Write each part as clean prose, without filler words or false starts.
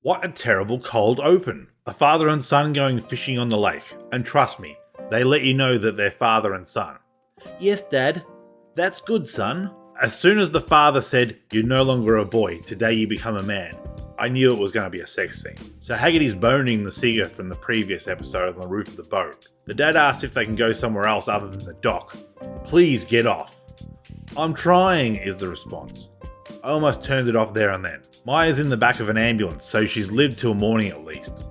What a terrible cold open. A father and son going fishing on the lake. And trust me, they let you know that they're father and son. Yes, Dad. That's good, son. As soon as the father said, "You're no longer a boy, today you become a man," I knew it was going to be a sex scene. So Haggerty's boning the Seeger from the previous episode on the roof of the boat. The dad asks if they can go somewhere else other than the dock. "Please get off." "I'm trying," is the response. I almost turned it off there and then. Maya's in the back of an ambulance, so she's lived till morning at least.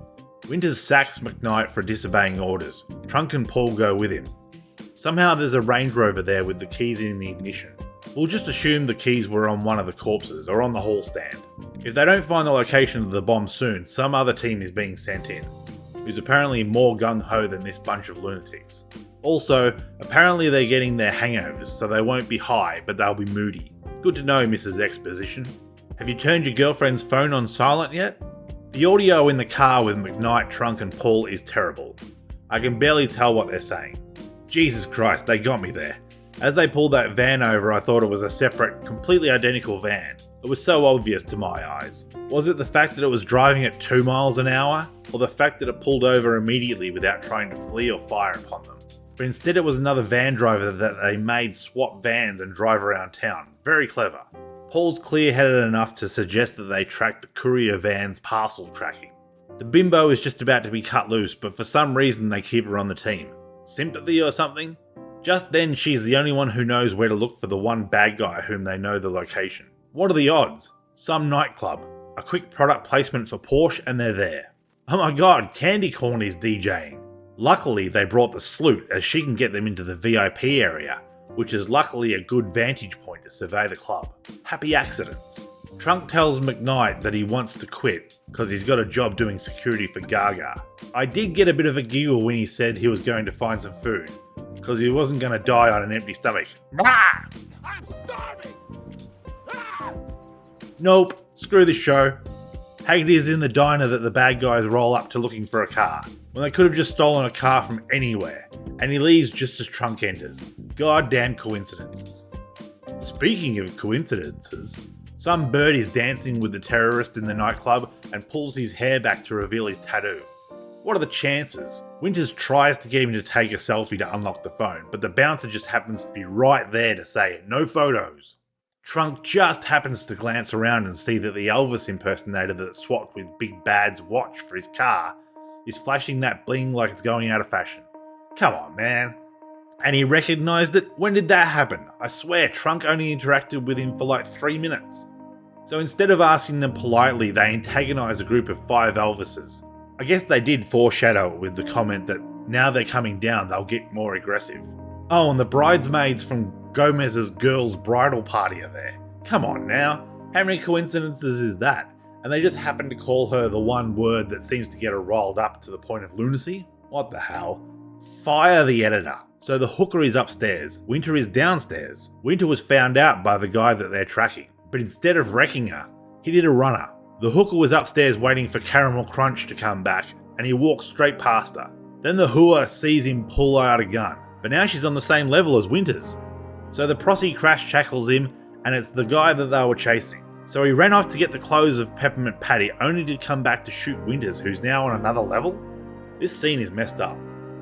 Winters sacks McKnight for disobeying orders. Trunk and Paul go with him. Somehow there's a Range Rover there with the keys in the ignition. We'll just assume the keys were on one of the corpses or on the hall stand. If they don't find the location of the bomb soon, some other team is being sent in, who's apparently more gung-ho than this bunch of lunatics. Also, apparently they're getting their hangovers, so they won't be high, but they'll be moody. Good to know, Mrs. Exposition. Have you turned your girlfriend's phone on silent yet? The audio in the car with McKnight, Trunk and Paul is terrible. I can barely tell what they're saying. Jesus Christ, they got me there. As they pulled that van over, I thought it was a separate, completely identical van. It was so obvious to my eyes. Was it the fact that it was driving at 2 miles an hour? Or the fact that it pulled over immediately without trying to flee or fire upon them? But instead it was another van driver that they made swap vans and drive around town. Very clever. Paul's clear-headed enough to suggest that they tracked the courier van's parcel tracking. The bimbo is just about to be cut loose, but for some reason they keep her on the team. Sympathy or something? Just then she's the only one who knows where to look for the one bad guy whom they know the location. What are the odds? Some nightclub. A quick product placement for Porsche and they're there. Oh my god, Candy Corn is DJing. Luckily they brought the Sloot as she can get them into the VIP area, which is luckily a good vantage point to survey the club. Happy accidents. Trunk tells McKnight that he wants to quit because he's got a job doing security for Gaga. I did get a bit of a giggle when he said he was going to find some food, because he wasn't going to die on an empty stomach. Ah! I'm starving! Ah! Nope, screw this show. Haggerty is in the diner that the bad guys roll up to looking for a car, when they could have just stolen a car from anywhere, and he leaves just as Trunk enters. Goddamn coincidences. Speaking of coincidences, some bird is dancing with the terrorist in the nightclub and pulls his hair back to reveal his tattoo. What are the chances? Winters tries to get him to take a selfie to unlock the phone, but the bouncer just happens to be right there to say, "No photos." Trunk just happens to glance around and see that the Elvis impersonator that swapped with Big Bad's watch for his car is flashing that bling like it's going out of fashion. Come on, man. And he recognised it? When did that happen? I swear, Trunk only interacted with him for like 3 minutes. So instead of asking them politely, they antagonise a group of 5 Elvises. I guess they did foreshadow it with the comment that now they're coming down, they'll get more aggressive. Oh, and the bridesmaids from Gomez's girls' bridal party are there. Come on now, how many coincidences is that? And they just happen to call her the one word that seems to get her riled up to the point of lunacy? What the hell? Fire the editor. So the hooker is upstairs, Winter is downstairs. Winter was found out by the guy that they're tracking, but instead of wrecking her, he did a runner. The hooker was upstairs waiting for Caramel Crunch to come back, and he walked straight past her. Then the hooer sees him pull out a gun, but now she's on the same level as Winters. So the prossy crash tackles him, and it's the guy that they were chasing. So he ran off to get the clothes of Peppermint Patty, only to come back to shoot Winters, who's now on another level? This scene is messed up.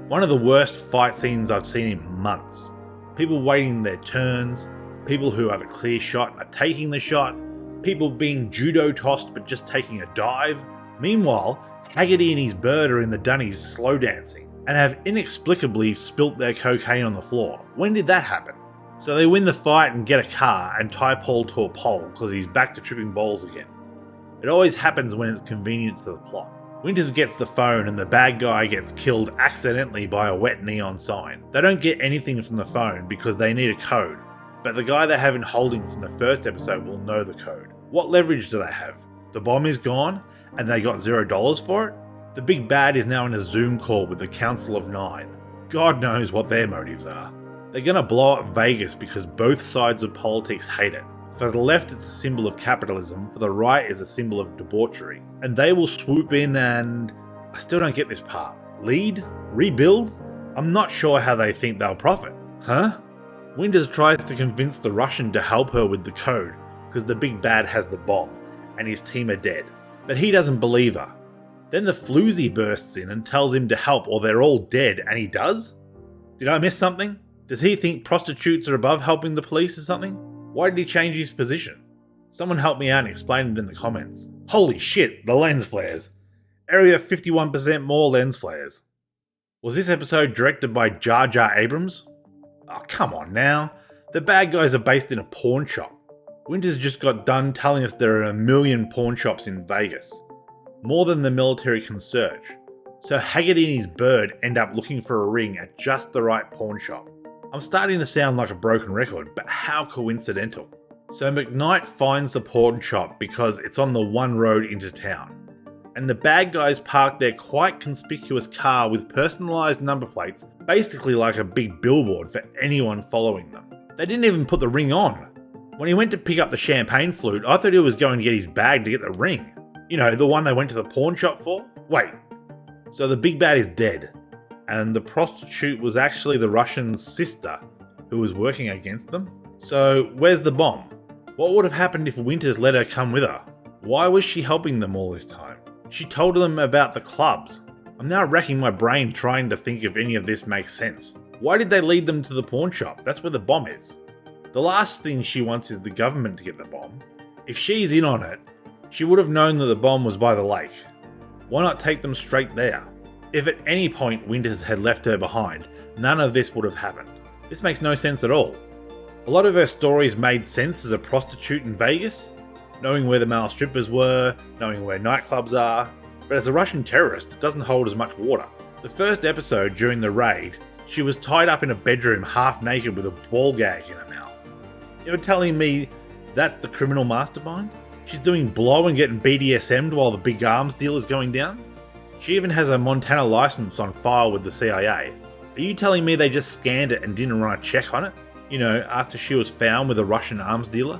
One of the worst fight scenes I've seen in months. People waiting their turns, people who have a clear shot and are taking the shot, people being judo tossed but just taking a dive. Meanwhile, Haggerty and his bird are in the dunnies slow dancing and have inexplicably spilt their cocaine on the floor. When did that happen? So they win the fight and get a car and tie Paul to a pole because he's back to tripping balls again. It always happens when it's convenient to the plot. Winters gets the phone and the bad guy gets killed accidentally by a wet neon sign. They don't get anything from the phone because they need a code, but the guy they have in holding from the first episode will know the code. What leverage do they have? The bomb is gone and they got $0 for it? The big bad is now in a Zoom call with the Council of 9. God knows what their motives are. They're gonna blow up Vegas because both sides of politics hate it. For the left it's a symbol of capitalism, for the right is a symbol of debauchery. And they will swoop in and... I still don't get this part. Lead? Rebuild? I'm not sure how they think they'll profit. Huh? Winters tries to convince the Russian to help her with the code, because the big bad has the bomb, and his team are dead. but he doesn't believe her. Then the floozy bursts in and tells him to help or they're all dead, and he does? Did I miss something? Does he think prostitutes are above helping the police or something? Why did he change his position? Someone help me out and explain it in the comments. Holy shit, the lens flares. Area 51% more lens flares. Was this episode directed by Jar Jar Abrams? Oh, come on now. The bad guys are based in a pawn shop. Winters just got done telling us there are 1 million pawn shops in Vegas. More than the military can search. So Haggerty and his bird end up looking for a ring at just the right pawn shop. I'm starting to sound like a broken record, but how coincidental. So McKnight finds the pawn shop because it's on the one road into town. And the bad guys park their quite conspicuous car with personalised number plates, basically like a big billboard for anyone following them. They didn't even put the ring on. When he went to pick up the champagne flute, I thought he was going to get his bag to get the ring. You know, the one they went to the pawn shop for? Wait. So the big bad is dead. And the prostitute was actually the Russian's sister who was working against them? So where's the bomb? What would have happened if Winters let her come with her? Why was she helping them all this time? She told them about the clubs. I'm now racking my brain trying to think if any of this makes sense. Why did they lead them to the pawn shop? That's where the bomb is. The last thing she wants is the government to get the bomb. If she's in on it, she would have known that the bomb was by the lake. Why not take them straight there? If at any point Winters had left her behind, none of this would have happened. This makes no sense at all. A lot of her stories made sense as a prostitute in Vegas, knowing where the male strippers were, knowing where nightclubs are, but as a Russian terrorist, it doesn't hold as much water. The first episode, during the raid, she was tied up in a bedroom half naked with a ball gag in her mouth. You're telling me that's the criminal mastermind? She's doing blow and getting BDSM'd while the big arms deal is going down? She even has a Montana license on file with the CIA. Are you telling me they just scanned it and didn't run a check on it? You know, after she was found with a Russian arms dealer?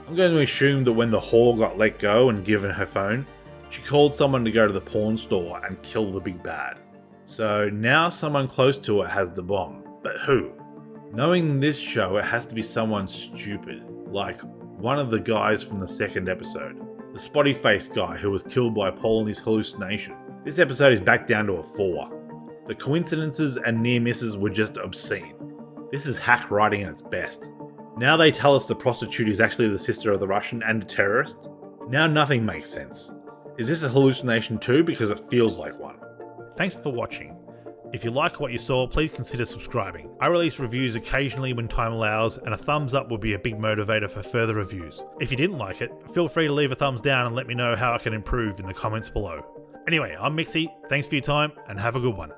I'm going to assume that when the whore got let go and given her phone, she called someone to go to the pawn store and kill the big bad. So now someone close to her has the bomb. But who? Knowing this show, it has to be someone stupid, like one of the guys from the second episode. The spotty faced guy who was killed by Paul and his hallucination. This episode is back down to a 4. The coincidences and near misses were just obscene. This is hack writing at its best. Now they tell us the prostitute is actually the sister of the Russian and a terrorist. Now nothing makes sense. Is this a hallucination too? Because it feels like one. Thanks for watching. If you like what you saw, please consider subscribing. I release reviews occasionally when time allows, and a thumbs up would be a big motivator for further reviews. If you didn't like it, feel free to leave a thumbs down and let me know how I can improve in the comments below. Anyway, I'm Mixie, thanks for your time, and have a good one.